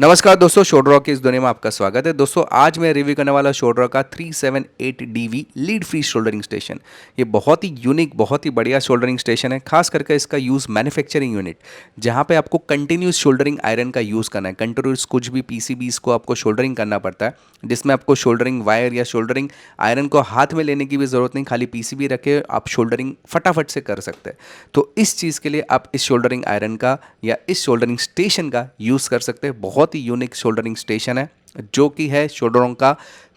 नमस्कार दोस्तों, शोल्डर की इस दुनिया में आपका स्वागत है। दोस्तों आज मैं रिव्यू करने वाला शोल्डर का 378DV lead free soldering station. ये बहुत ही यूनिक, बहुत ही बढ़िया शोल्डरिंग स्टेशन है। खास करके इसका यूज़ मैन्युफैक्चरिंग यूनिट, जहाँ पे आपको कंटिन्यूस शोल्डरिंग आयरन का यूज़ करना है। कंटिन्यूस कुछ भी पीसीबीज को आपको शोल्डरिंग करना पड़ता है, जिसमें आपको शोल्डरिंग वायर या शोल्डरिंग आयरन को हाथ में लेने की भी ज़रूरत नहीं। खाली पीसीबी रखे आप शोल्डरिंग फटाफट से कर सकते हैं। तो इस चीज़ के लिए आप इस शोल्डरिंग आयरन का या इस शोल्डरिंग स्टेशन का यूज़ कर सकते हैं। बहुत ही यूनिक शोल्डरिंग स्टेशन है, जो कि है शोल्डरों का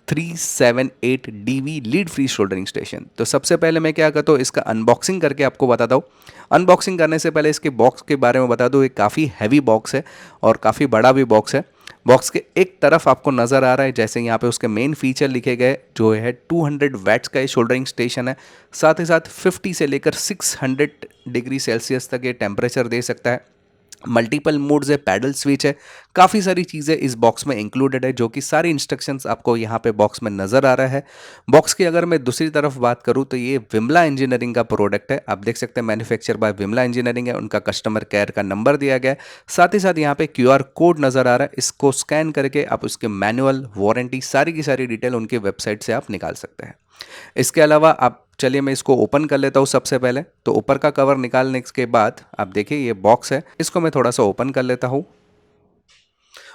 378DV lead free soldering station. तो सबसे पहले मैं क्या करता हूँ, इसका अनबॉक्सिंग करके आपको बताता हूँ। अनबॉक्सिंग करने से पहले इसके बॉक्स के बारे में बता दूँ। ये काफ़ी हैवी बॉक्स है और काफ़ी बड़ा भी बॉक्स है। बॉक्स के एक तरफ आपको नज़र आ रहा है, जैसे यहाँ पे उसके मेन फीचर लिखे गए, जो है 200 वैट्स का ये शोल्डरिंग स्टेशन है। साथ ही साथ 50 से लेकर 600 डिग्री सेल्सियस तक ये टेम्परेचर दे सकता है। मल्टीपल मोड्स है, पैडल स्विच है, काफ़ी सारी चीज़ें इस बॉक्स में इंक्लूडेड है, जो कि सारी इंस्ट्रक्शंस आपको यहाँ पे बॉक्स में नज़र आ रहा है। बॉक्स की अगर मैं दूसरी तरफ बात करूँ तो ये विमला इंजीनियरिंग का प्रोडक्ट है। आप देख सकते हैं मैन्युफैक्चर बाय विमला इंजीनियरिंग है, उनका कस्टमर केयर का नंबर दिया गया है। साथ ही साथ यहाँ पे QR कोड नज़र आ रहा है, इसको स्कैन करके आप उसके मैनुअल, वारंटी, सारी की सारी डिटेल उनकी वेबसाइट से आप निकाल सकते हैं। इसके अलावा आप चलिए मैं इसको ओपन कर लेता हूँ। सबसे पहले तो ऊपर का कवर निकालने के बाद आप देखिए ये बॉक्स है, इसको मैं थोड़ा सा ओपन कर लेता हूँ।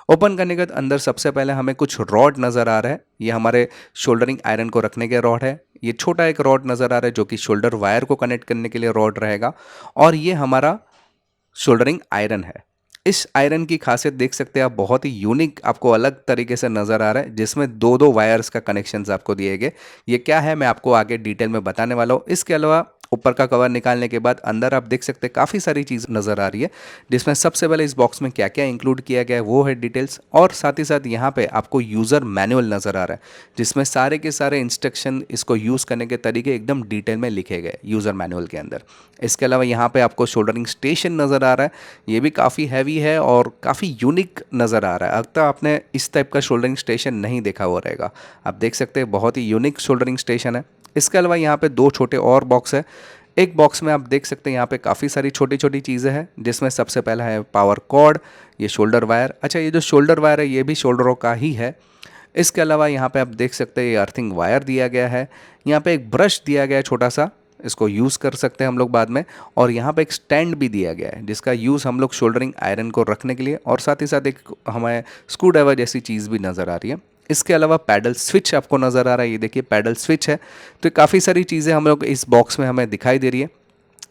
ओपन करने के बाद अंदर सबसे पहले हमें कुछ रॉड नज़र आ रहा है। ये हमारे शोल्डरिंग आयरन को रखने के रॉड है। ये छोटा एक रॉड नज़र आ रहा है, जो कि शोल्डर वायर को कनेक्ट करने के लिए रॉड रहेगा। और ये हमारा शोल्डरिंग आयरन है। इस आयरन की खासियत देख सकते हैं आप, बहुत ही यूनिक आपको अलग तरीके से नज़र आ रहा है, जिसमें दो दो वायर्स का कनेक्शंस आपको दिए गए। ये क्या है मैं आपको आगे डिटेल में बताने वाला हूँ। इसके अलावा ऊपर का कवर निकालने के बाद अंदर आप देख सकते हैं काफ़ी सारी चीज़ नज़र आ रही है, जिसमें सबसे पहले इस बॉक्स में क्या क्या इंक्लूड किया गया है वो है डिटेल्स। और साथ ही साथ यहाँ पे आपको यूज़र मैनुअल नज़र आ रहा है, जिसमें सारे के सारे इंस्ट्रक्शन, इसको यूज़ करने के तरीके एकदम डिटेल में लिखे गए यूज़र मैनुअल के अंदर। इसके अलावा यहाँ पे आपको शोल्डरिंग स्टेशन नज़र आ रहा है। ये भी काफ़ी हैवी है और काफ़ी यूनिक नज़र आ रहा है। अब तक आपने इस टाइप का शोल्डरिंग स्टेशन नहीं देखा हुआ रहेगा। आप देख सकते हैं बहुत ही यूनिक शोल्डरिंग स्टेशन है। इसके अलावा यहाँ पे दो छोटे और बॉक्स है। एक बॉक्स में आप देख सकते हैं यहाँ पे काफ़ी सारी छोटी छोटी चीज़ें हैं, जिसमें सबसे पहला है पावर कॉर्ड, ये शोल्डर वायर। अच्छा, ये जो शोल्डर वायर है ये भी शोल्डरों का ही है। इसके अलावा यहाँ पे आप देख सकते हैं ये अर्थिंग वायर दिया गया है। यहाँ पे एक ब्रश दिया गया है छोटा सा, इसको यूज़ कर सकते हैं हम लोग बाद में। और यहाँ पे एक स्टैंड भी दिया गया है, जिसका यूज़ हम लोग शोल्डरिंग आयरन को रखने के लिए, और साथ ही साथ एक हमें स्क्रू ड्राइवर जैसी चीज़ भी नज़र आ रही है। इसके अलावा पैडल स्विच आपको नज़र आ रहा है, ये देखिए पैडल स्विच है। तो काफ़ी सारी चीज़ें हम लोग इस बॉक्स में हमें दिखाई दे रही है।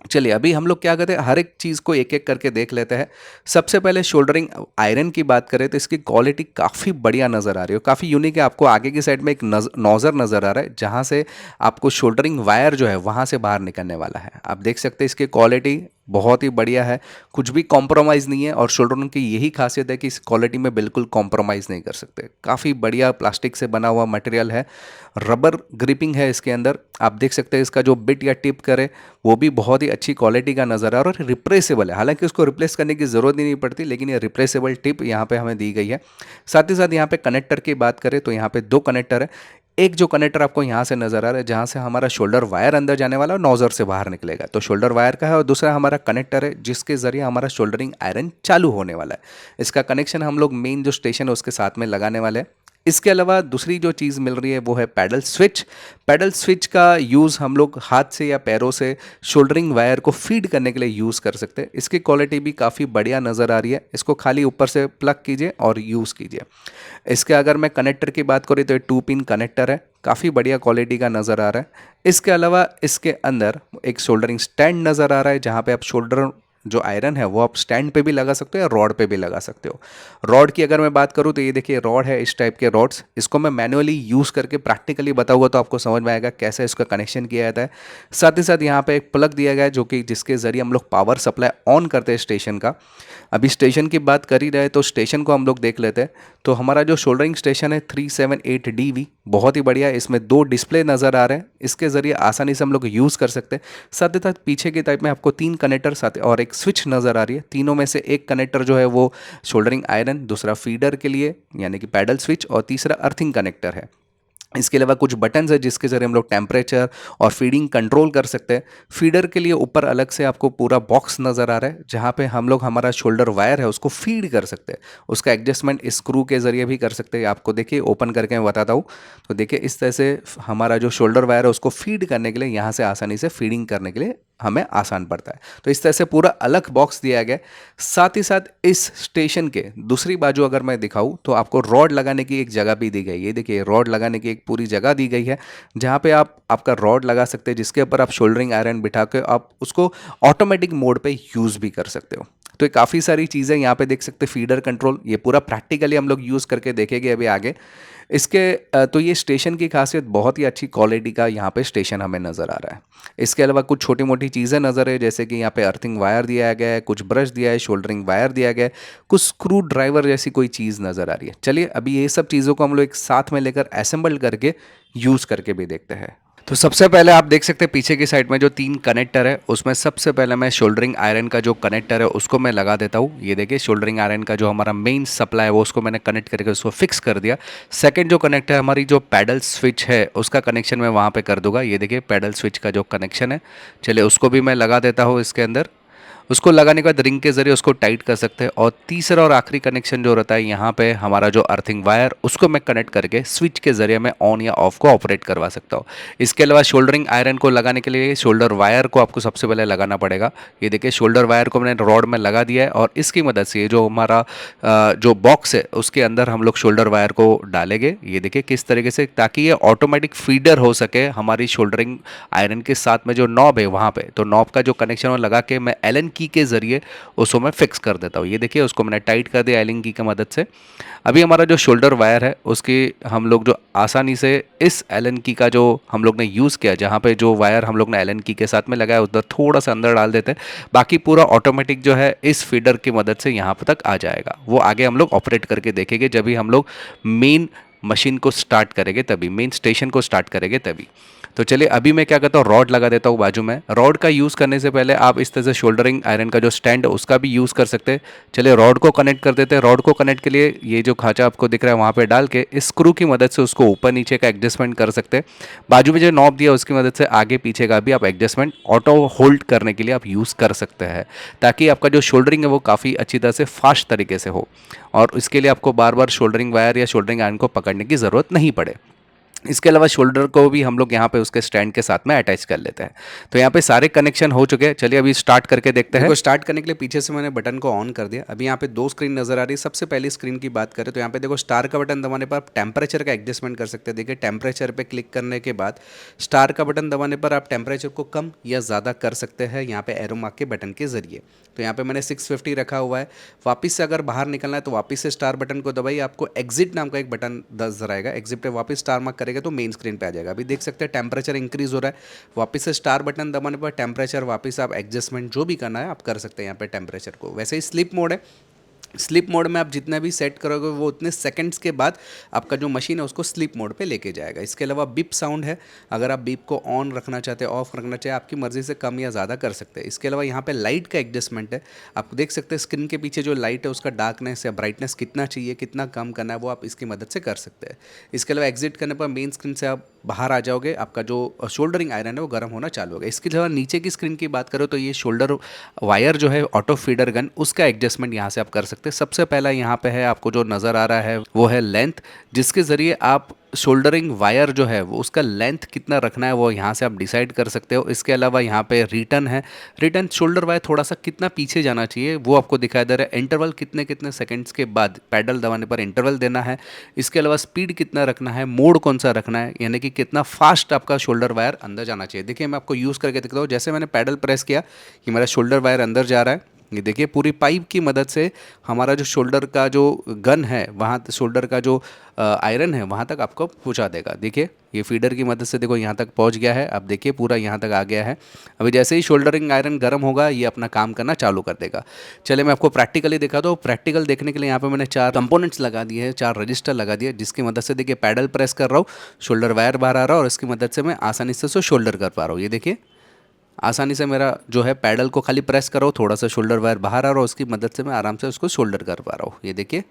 चलिए अभी हम लोग क्या करते हैं, हर एक चीज़ को एक एक करके देख लेते हैं। सबसे पहले शोल्डरिंग आयरन की बात करें तो इसकी क्वालिटी काफ़ी बढ़िया नज़र आ रही है, काफ़ी यूनिक है। आपको आगे की साइड में एक नोज़र नज़र आ रहा है, जहाँ से आपको शोल्डरिंग वायर जो है वहाँ से बाहर निकलने वाला है। आप देख सकते हैं इसकी क्वालिटी बहुत ही बढ़िया है, कुछ भी कॉम्प्रोमाइज़ नहीं है। और शोल्डरों की यही खासियत है कि इस क्वालिटी में बिल्कुल कॉम्प्रोमाइज़ नहीं कर सकते। काफ़ी बढ़िया प्लास्टिक से बना हुआ मटेरियल है, रबर ग्रिपिंग है इसके अंदर। आप देख सकते हैं इसका जो बिट या टिप करे वो भी बहुत ही अच्छी क्वालिटी का नज़र आ रहा है और रिप्लेसेबल है। हालांकि उसको रिप्लेस करने की ज़रूरत ही नहीं पड़ती, लेकिन ये रिप्लेसेबल टिप यहाँ पे हमें दी गई है। साथ ही साथ यहाँ पे कनेक्टर की बात करें तो यहाँ पे दो कनेक्टर है। एक जो कनेक्टर आपको यहाँ से नज़र आ रहा है, जहाँ से हमारा शोल्डर वायर अंदर जाने वाला है, नोजर से बाहर निकलेगा, तो शोल्डर वायर का है। और दूसरा हमारा कनेक्टर है, जिसके ज़रिए हमारा शोल्डरिंग आयरन चालू होने वाला है। इसका कनेक्शन हम लोग मेन जो स्टेशन है उसके साथ में लगाने वाले हैं। इसके अलावा दूसरी जो चीज़ मिल रही है वो है पैडल स्विच। पैडल स्विच का यूज़ हम लोग हाथ से या पैरों से शोल्डरिंग वायर को फीड करने के लिए यूज़ कर सकते हैं। इसकी क्वालिटी भी काफ़ी बढ़िया नज़र आ रही है। इसको खाली ऊपर से प्लग कीजिए और यूज़ कीजिए। इसके अगर मैं कनेक्टर की बात करूँ तो ये 2 पिन कनेक्टर है, काफ़ी बढ़िया क्वालिटी का नज़र आ रहा है। इसके अलावा इसके अंदर एक शोल्डरिंग स्टैंड नज़र आ रहा है, जहाँ पे आप शोल्डर जो आयरन है वो आप स्टैंड पे भी लगा सकते हो या रॉड पे भी लगा सकते हो। रॉड की अगर मैं बात करूँ तो ये देखिए रॉड है, इस टाइप के रॉड्स। इसको मैं मैनुअली यूज़ करके प्रैक्टिकली बताऊंगा तो आपको समझ में आएगा कैसे इसका कनेक्शन किया जाता है। साथ ही साथ यहाँ पे एक प्लग दिया गया है, जो कि जिसके ज़रिए हम लोग पावर सप्लाई ऑन करते हैं स्टेशन का। अभी स्टेशन की बात कर ही रहे तो स्टेशन को हम लोग देख लेते हैं। तो हमारा जो शोल्डरिंग स्टेशन है 378DV बहुत ही बढ़िया है। इसमें दो डिस्प्ले नज़र आ रहे हैं, इसके ज़रिए आसानी से हम लोग यूज़ कर सकते हैं। साथ ही साथ पीछे के टाइप में आपको 3 कनेक्टर साथ और एक स्विच नज़र आ रही है। तीनों में से एक कनेक्टर जो है वो शोल्डरिंग आयरन, दूसरा फीडर के लिए यानी कि पैडल स्विच, और तीसरा अर्थिंग कनेक्टर है। इसके अलावा कुछ बटन्स है जिसके ज़रिए हम लोग टेम्परेचर और फीडिंग कंट्रोल कर सकते हैं। फीडर के लिए ऊपर अलग से आपको पूरा बॉक्स नज़र आ रहा है जहाँ पे हम लोग हमारा शोल्डर वायर है उसको फीड कर सकते हैं। उसका एडजस्टमेंट स्क्रू के ज़रिए भी कर सकते हैं। आपको देखिए ओपन करके मैं बताता हूँ। तो देखिए इस तरह से हमारा जो शोल्डर वायर है उसको फीड करने के लिए यहाँ से आसानी से फीडिंग करने के लिए हमें आसान पड़ता है। तो इस तरह से पूरा अलग बॉक्स दिया गया है। साथ ही साथ इस स्टेशन के दूसरी बाजू अगर मैं दिखाऊं तो आपको रॉड लगाने की एक जगह भी दी गई है। ये देखिए रॉड लगाने की एक पूरी जगह दी गई है जहां पे आप आपका रॉड लगा सकते हैं जिसके ऊपर आप शोल्डरिंग आयरन बिठा के आप उसको ऑटोमेटिक मोड पे यूज़ भी कर सकते हो। तो ये काफ़ी सारी चीज़ें यहाँ पे देख सकते हैं। फीडर कंट्रोल ये पूरा प्रैक्टिकली हम लोग यूज़ करके देखेंगे अभी आगे। इसके तो ये स्टेशन की खासियत बहुत ही अच्छी क्वालिटी का यहाँ पे स्टेशन हमें नज़र आ रहा है। इसके अलावा कुछ छोटी मोटी चीज़ें नज़र है जैसे कि यहाँ पे अर्थिंग वायर दिया गया है, कुछ ब्रश दिया है, शोल्डरिंग वायर दिया गया है, कुछ स्क्रू ड्राइवर जैसी कोई चीज़ नज़र आ रही है। चलिए अभी ये सब चीज़ों को हम लोग एक साथ में लेकर असेंबल करके यूज़ करके भी देखते हैं। तो सबसे पहले आप देख सकते हैं पीछे की साइड में जो 3 कनेक्टर है उसमें सबसे पहले मैं शोल्डरिंग आयरन का जो कनेक्टर है उसको मैं लगा देता हूँ। ये देखिए शोल्डरिंग आयरन का जो हमारा मेन सप्लाई है वो उसको मैंने कनेक्ट करके उसको फिक्स कर दिया। सेकंड जो कनेक्टर है हमारी जो पैडल स्विच है उसका कनेक्शन मैं वहाँ पे कर दूंगा। ये देखिए पैडल स्विच का जो कनेक्शन है, चलिए उसको भी मैं लगा देता हूँ इसके अंदर। उसको लगाने के बाद रिंग के ज़रिए उसको टाइट कर सकते हैं। और तीसरा और आखिरी कनेक्शन जो रहता है यहाँ पे हमारा जो अर्थिंग वायर उसको मैं कनेक्ट करके स्विच के ज़रिए मैं ऑन या ऑफ को ऑपरेट करवा सकता हूँ। इसके अलावा शोल्डरिंग आयरन को लगाने के लिए शोल्डर वायर को आपको सबसे पहले लगाना पड़ेगा। ये देखिए शोल्डर वायर को मैंने रॉड में लगा दिया है और इसकी मदद से ये जो हमारा जो बॉक्स है उसके अंदर हम लोग शोल्डर वायर को डालेंगे। ये देखिए किस तरीके से, ताकि ये ऑटोमेटिक फीडर हो सके हमारी शोल्डरिंग आयरन के साथ में जो नॉब है वहाँ पे। तो नॉब का जो कनेक्शन वो लगा के मैं एलन की के ज़रिए उसको मैं फिक्स कर देता हूँ। ये देखिए उसको मैंने टाइट कर दिया एलन की मदद से। अभी हमारा जो शोल्डर वायर है उसकी हम लोग जो आसानी से इस एलन की का जो हम लोग ने यूज़ किया, जहाँ पे जो वायर हम लोग ने एलन की के साथ में लगाया उधर थोड़ा सा अंदर डाल देते हैं। बाकी पूरा ऑटोमेटिक जो है इस फीडर की मदद से यहाँ तक आ जाएगा। वो आगे हम लोग ऑपरेट करके देखेंगे जब भी हम लोग मेन मशीन को स्टार्ट करेंगे, तभी मेन स्टेशन को स्टार्ट करेंगे तभी। तो चलिए अभी मैं क्या करता हूँ, रॉड लगा देता हूँ बाजू में। रॉड का यूज़ करने से पहले आप इस तरह से शोल्डरिंग आयरन का जो स्टैंड है उसका भी यूज़ कर सकते हैं। चलिए रॉड को कनेक्ट कर देते हैं। रॉड को कनेक्ट के लिए ये जो खांचा आपको दिख रहा है वहाँ पे डाल के इस स्क्रू की मदद से उसको ऊपर नीचे का एडजस्टमेंट कर सकते हैं। बाजू में जो नॉब दिया उसकी मदद से आगे पीछे का भी आप एडजस्टमेंट ऑटो होल्ड करने के लिए आप यूज़ कर सकते हैं, ताकि आपका जो शोल्डरिंग है वो काफ़ी अच्छी तरह से फास्ट तरीके से हो और इसके लिए आपको बार बार शोल्डरिंग वायर या शोल्डरिंग आयरन को पकड़ने की ज़रूरत नहीं पड़े। इसके अलावा शोल्डर को भी हम लोग यहाँ पे उसके स्टैंड के साथ में अटैच कर लेते हैं। तो यहाँ पे सारे कनेक्शन हो चुके हैं। चलिए अभी स्टार्ट करके देखते हैं। स्टार्ट करने के लिए पीछे से मैंने बटन को ऑन कर दिया। अभी यहाँ पे 2 स्क्रीन नजर आ रही है। सबसे पहली स्क्रीन की बात करें तो यहाँ पे देखो स्टार का बटन दबाने पर आप टेम्परेचर का एडजस्टमेंट कर सकते हैं। देखिए टेम्परेचर पर क्लिक करने के बाद स्टार का बटन दबाने पर आप टेम्परेचर को कम या ज़्यादा कर सकते हैं यहाँ पे एरो मार्क के बटन के जरिए। तो यहाँ पे मैंने 650 रखा हुआ है। वापस से अगर बाहर निकलना है तो वापस से स्टार बटन को दबाइए, आपको एग्जिट नाम का एक बटन नजर आएगा। एग्जिट पे वापस स्टार मार्क करेगा तो मेन स्क्रीन पे आ जाएगा। अभी देख सकते हैं टेम्परेचर इंक्रीज हो रहा है। वापस से स्टार बटन दबाने पर टेम्परेचर वापस आप एडजस्टमेंट जो भी करना है आप कर सकते हैं यहाँ पे टेम्परेचर को। वैसे ही स्लीप मोड है। स्लीप मोड में आप जितना भी सेट करोगे वो उतने सेकंड्स के बाद आपका जो मशीन है उसको स्लीप मोड पे लेके जाएगा। इसके अलावा बीप साउंड है। अगर आप बीप को ऑन रखना चाहते हैं ऑफ रखना चाहे आपकी मर्जी से कम या ज़्यादा कर सकते हैं। इसके अलावा यहाँ पे लाइट का एडजस्टमेंट है। आप देख सकते हैं स्क्रीन के पीछे जो लाइट है उसका डार्कनेस या ब्राइटनेस कितना चाहिए, कितना कम करना है वो आप इसकी मदद से कर सकते हैं। इसके अलावा एग्जिट करने पर मेन स्क्रीन से आप बाहर आ जाओगे, आपका जो शोल्डरिंग आयरन है वो गर्म होना चालू होगा। इसके अलावा नीचे की स्क्रीन की बात करो तो ये शोल्डर वायर जो है ऑटो फीडर गन उसका एडजस्टमेंट यहाँ से आप कर सकते हैं। सबसे पहला यहाँ पे है आपको जो नज़र आ रहा है वो है लेंथ, जिसके ज़रिए आप शोल्डरिंग वायर जो है वो उसका लेंथ कितना रखना है वो यहाँ से आप डिसाइड कर सकते हो। इसके अलावा यहाँ पे रिटर्न है। रिटर्न शोल्डर वायर थोड़ा सा कितना पीछे जाना चाहिए वो आपको दिखाई दे रहा है। इंटरवल कितने कितने सेकंड्स के बाद पैडल दबाने पर इंटरवल देना है। इसके अलावा स्पीड कितना रखना है, मोड कौन सा रखना है, यानी कि कितना फास्ट आपका शोल्डर वायर अंदर जाना चाहिए। देखिए मैं आपको यूज़ करके दिखता हूँ। जैसे मैंने पैडल प्रेस किया कि मेरा शोल्डर वायर अंदर जा रहा है। ये देखिए पूरी पाइप की मदद से हमारा जो शोल्डर का जो गन है वहाँ शोल्डर का जो आयरन है वहाँ तक आपको पहुँचा देगा। देखिए ये फीडर की मदद से देखो यहाँ तक पहुँच गया है। अब देखिए पूरा यहाँ तक आ गया है। अभी जैसे ही शोल्डरिंग आयरन गर्म होगा ये अपना काम करना चालू कर देगा। चलिए मैं आपको प्रैक्टिकली दिखा दूँ। प्रैक्टिकल देखने के लिए यहाँ पे मैंने 4 कंपोनेंट्स लगा दिए हैं, 4 रजिस्टर लगा दिए, जिसकी मदद से देखिए पैडल प्रेस कर रहा हूँ, शोल्डर वायर बाहर आ रहा है और इसकी मदद से मैं आसानी से उसको शोल्डर कर पा रहा हूँ। ये देखिए आसानी से मेरा जो है पैडल को खाली प्रेस करो, थोड़ा सा शोल्डर वायर बाहर आ रहा हो, उसकी मदद से मैं आराम से उसको शोल्डर कर पा रहा हूँ। ये देखिए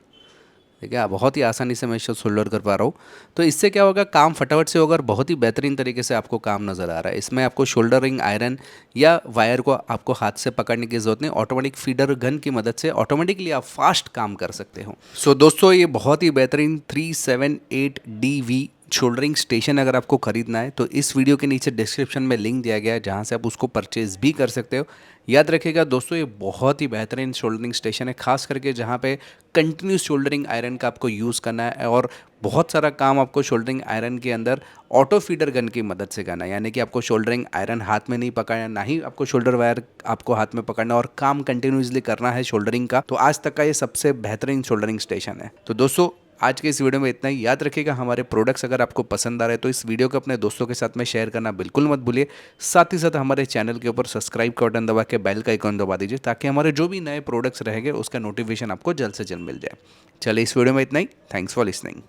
देखिए बहुत ही आसानी से मैं इसे सोल्डर कर पा रहा हूँ। तो इससे क्या होगा, काम फटाफट से होगा और बहुत ही बेहतरीन तरीके से आपको काम नज़र आ रहा है। इसमें आपको शोल्डरिंग आयरन या वायर को आपको हाथ से पकड़ने की ज़रूरत नहीं, ऑटोमेटिक फीडर गन की मदद से ऑटोमेटिकली आप फास्ट काम कर सकते हो। सो दोस्तों, ये बहुत ही बेहतरीन 378DV शोल्डरिंग स्टेशन अगर आपको खरीदना है तो इस वीडियो के नीचे डिस्क्रिप्शन में लिंक दिया गया है, जहां से आप उसको परचेज भी कर सकते हो। याद रखिएगा दोस्तों, ये बहुत ही बेहतरीन शोल्डरिंग स्टेशन है, खास करके जहां पे कंटिन्यूस शोल्डरिंग आयरन का आपको यूज़ करना है और बहुत सारा काम आपको शोल्डरिंग आयरन के अंदर ऑटो फीडर गन की मदद से करना है। यानी कि आपको शोल्डरिंग आयरन हाथ में नहीं पकड़ना, ना ही आपको शोल्डर वायर आपको हाथ में पकड़ना, और काम कंटिन्यूसली करना है शोल्डरिंग का। तो आज तक का ये सबसे बेहतरीन शोल्डरिंग स्टेशन है। तो दोस्तों, आज के इस वीडियो में इतना ही। याद रखिएगा, हमारे प्रोडक्ट्स अगर आपको पसंद आ रहे हैं तो इस वीडियो को अपने दोस्तों के साथ में शेयर करना बिल्कुल मत भूलिए। साथ ही साथ हमारे चैनल के ऊपर सब्सक्राइब का बटन दबा के बेल का आइकॉन दबा दीजिए, ताकि हमारे जो भी नए प्रोडक्ट्स रहेंगे उसका नोटिफिकेशन आपको जल्द से जल्द मिल जाए। चलिए, इस वीडियो में इतना ही। Thanks for listening.